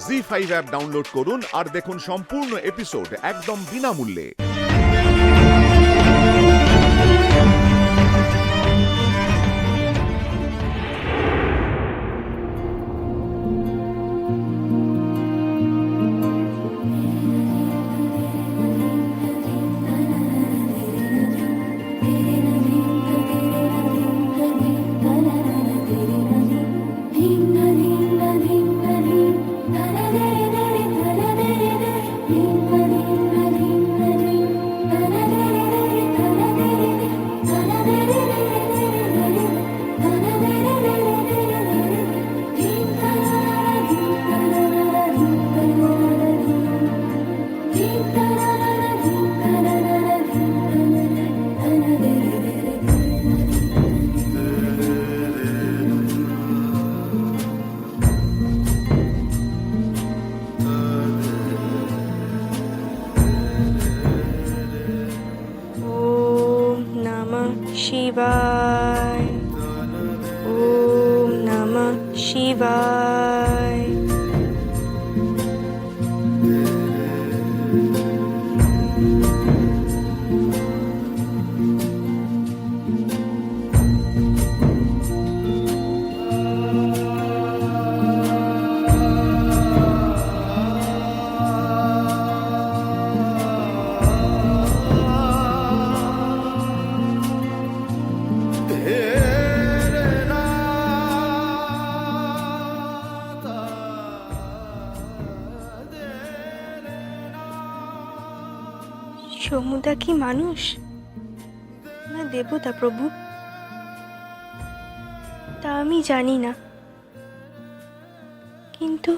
ZEE5 app download করুন আর দেখুন সম্পূর্ণ এপিসোড একদম বিনামূল্যে। शिवाय ओम नमः शिवाय। সমুদা কি মানুষ না দেবতা প্রভু, তা আমি জানি না, কিন্তু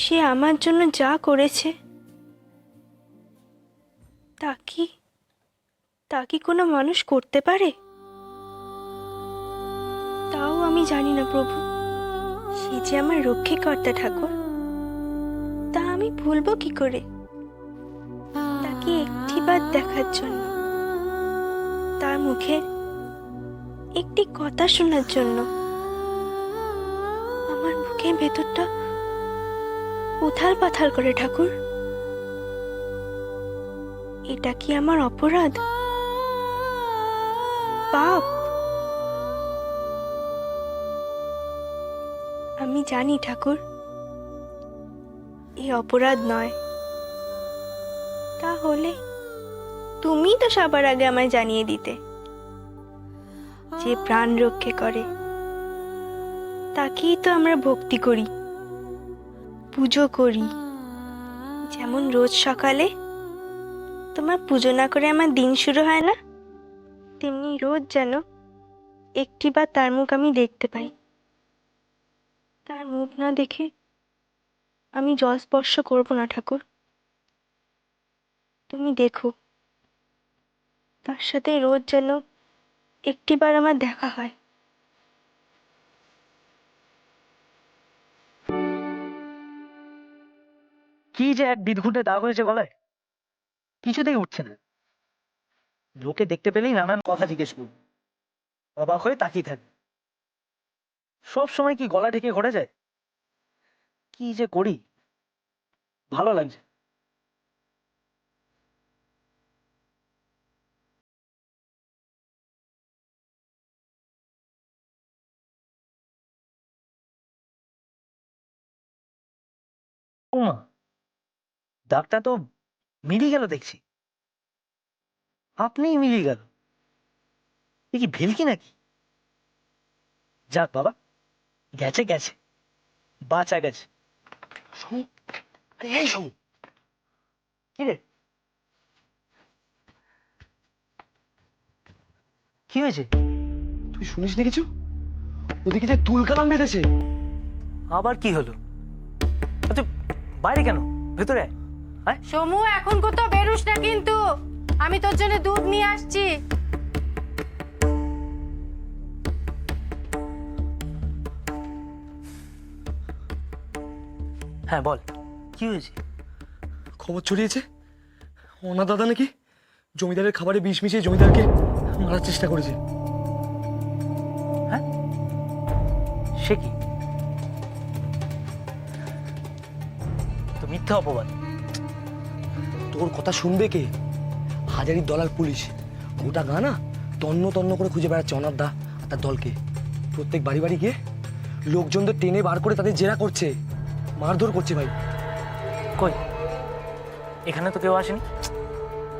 সে আমার জন্য যা করেছে তা কি কোনো মানুষ করতে পারে? তাও আমি জানি না প্রভু, সে যে আমার রক্ষীকর্তা ঠাকুর, তা আমি ভুলবো কি করে? তাকে একটিবার দেখার জন্য, তার মুখে একটি কথা শোনার জন্য আমার বুকের ভেতরটা উথাল পাথাল করে ঠাকুর। এটা কি আমার অপরাধ, পাপ? আমি জানি ঠাকুর, এই অপরাধ নয়। তাহলে তুমি তো সবার আগে আমায় জানিয়ে দিতে, যে প্রাণ রক্ষে করে তাকেই তো আমরা ভক্তি করি, পুজো করি। যেমন রোজ সকালে তোমার পুজো না করে আমার দিন শুরু হয় না, তেমনি রোজ যেন একটিবার তার মুখ আমি দেখতে পাই। তার মুখ না দেখে আমি জল স্পর্শ করবো না ঠাকুর। তুমি দেখো, তার সাথে রোজ যেন একটিবার আমার দেখা হয়। কি যে এক বিদঘুটে দাগ হয়েছে গলায়, কিছুতেই উঠছে না। লোকে দেখতে পেলেই নানান কথা জিজ্ঞেস করবে, অবাক হয়ে তাকিয়ে থাকে। সব সময় কি গলা ঢেকে ঘোরা যায়? কি যে করি, ভালো লাগছে। ওমা, দাগটা তো মিলিয়ে গেল দেখছি। আপনিই মিলিয়ে গেল। এ কি ভেলকি নাকি? যাক বাবা, গেছে গেছে, বাঁচা গেছে। সমু, আরে এই সমু, কি রে, কি হয়েছে? তুই শুনিস না কিছু? ওদিকে যে তুলকালাম বেঁধেছে। আবার কি হলো? তুই বাইরে কেন, ভেতরে আয়। সমু, এখন কোথাও বেরোস না কিন্তু, আমি তোর জন্য দুধ নিয়ে আসছি। হ্যাঁ বল, কি হয়েছে? খবর ছড়িয়েছে ওনা দাদা নাকি জমিদারের খাবারে বিষ মিশিয়ে জমিদারকে মারার চেষ্টা করেছে। হ্যাঁ, সে কি? মিথ্যা অপবাদ। তোর কথা শুনবে কে? হাজারির দলাল পুলিশ গোটা গা না তন্ন তন্ন করে খুঁজে বেড়াচ্ছে অনাথ দা আর তার দলকে। প্রত্যেক বাড়ি বাড়ি গিয়ে লোকজনদের টেনে বার করে তাদের জেরা করছে, মারধর করছে ভাই। কই, এখানে তো কেউ আসেনি।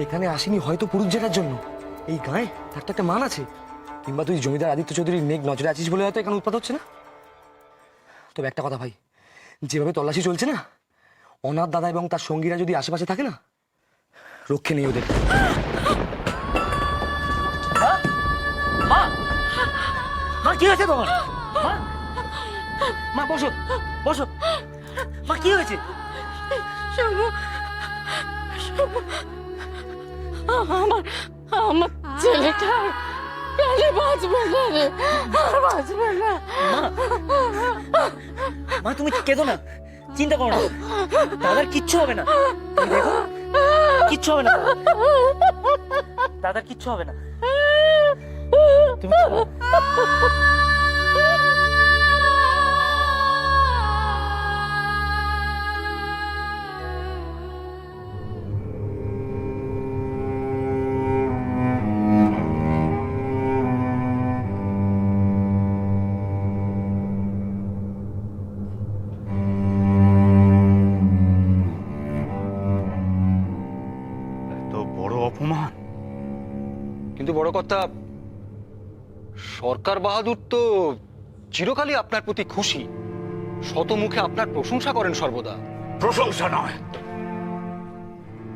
এখানে আসেনি হয়তো পুরুষ জেরার জন্য। এই গায়ে তার তো একটা মান আছে। কিংবা তুই জমিদার আদিত্য চৌধুরীর নেক নজরে আছিস বলে হয়তো এখানে উৎপাত হচ্ছে না। তবে একটা কথা ভাই, যেভাবে তল্লাশি চলছে না, অনাথ দাদা এবং তার সঙ্গীরা যদি আশেপাশে থাকে না, রক্ষে নেই ওদের। মা, মা কি হয়েছে তোমার? মা, মা বসো বসো। মা কি হয়েছে? শোনো, শোনো, আমার আমার ছেলেটা প্রাণে বাঁচবে না রে, আর বাঁচবে না। মা তুমি কেঁদো না, চিন্তা করো না, দাদার কিচ্ছু হবে না। তুমি দেখো, কিচ্ছু হবে না, দাদার কিচ্ছু হবে না। তুমি এত বড় অপমান। কিন্তু বড় কথা, সরকার বাহাদুর তো চিরকালই আপনার প্রতি খুশি, শতমুখে আপনার প্রশংসা করেন সর্বদা। প্রশংসা নয়,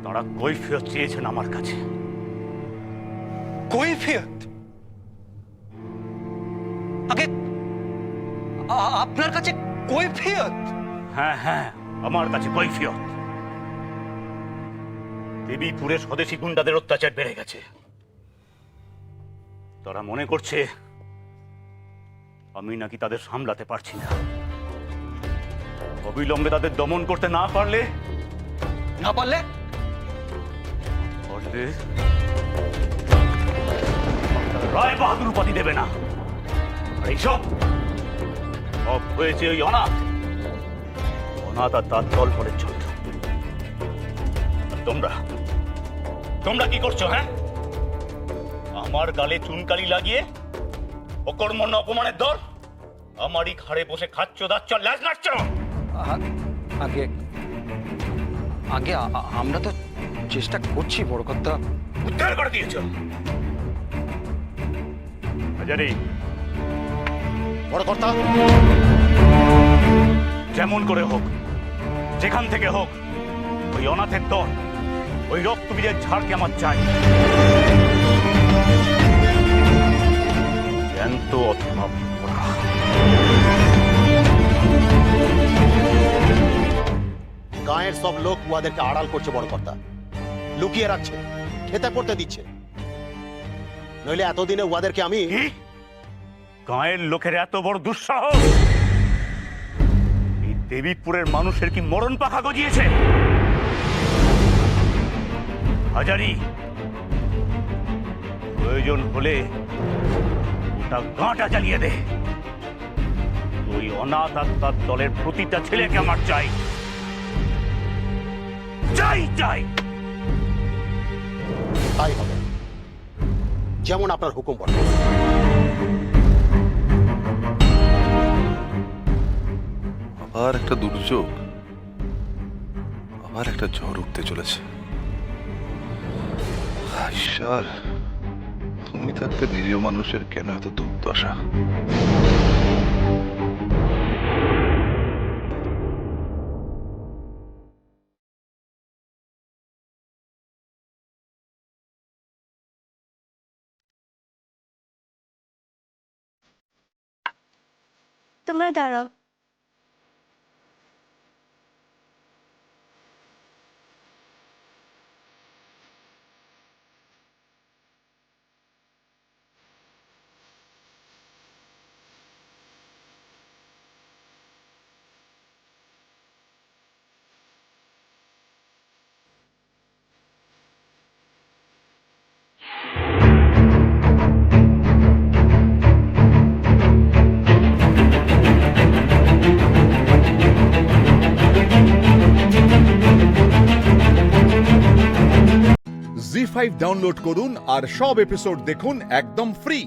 তারা কৈফিয়ত চেয়েছেন আমার কাছে। কৈফিয়ত? আগে আপনার কাছে কৈফিয়ত? হ্যাঁ হ্যাঁ, আমার কাছে কৈফিয়ত। দেবীপুরে স্বদেশী গুন্ডাদের অত্যাচার বেড়ে গেছে। তারা মনে করছে আমি নাকি তাদের সামলাতে পারছি না। অবিলম্বে তাদের দমন করতে না পারলে না পারলে রায় বাহাদুর উপাধি দেবে না। আর এইসব সব হয়েছে ওই অনাথ অনাথ আর তার দল পরের জন্য। আর তোমরা তোমরা কি করছো? হ্যাঁ, আমার গালে চুনকালি লাগিয়ে অকর্মণ্য অপমানের দল আমারই ঘাড়ে বসে খাচ্ছ দাচ্ছ, ল্যাজ নাড়ছ। আগে আগে আমরা তো চেষ্টা করছি বড় কথা। উদ্ধার করে দিয়েছ হাজারি। বড় কর্তা, যেমন করে হোক, যেখান থেকে হোক, ওই অনাথের দল, ওই রক্তবীরের ঝাড়কে আমার চাই। জ্যান্ত অথবা পোড়া। গাঁয়ের সব লোক উহাদেরকে আড়াল করছে বড় কর্তা, লুকিয়ে রাখছে, খেতে পড়তে দিচ্ছে। নইলে এতদিনে উহাদেরকে আমি কি? গাঁয়ের লোকের এত বড় দুঃসাহস! এই দেবীপুরের মানুষের কি মরণ পাখা গজিয়েছে? হাজারি, প্রয়োজন হলে ওটা গাঁটা জ্বালিয়ে দে। ওই অনাথ আত্মার দলের প্রতিটা ছেলেকে আমার চাই, চাই চাই। তাই হবে, যেমন আপনার হুকুম বলে। আবার একটা দুর্যোগ, আবার একটা ঝড় উঠতে চলেছে। ঈশ্বর, তুমি থাকতে নিরীহ মানুষের কেন এত দুর্দশা? তোমরা দাঁড়াও। জি5 ডাউনলোড করুন আর সব এপিসোড দেখুন একদম ফ্রি।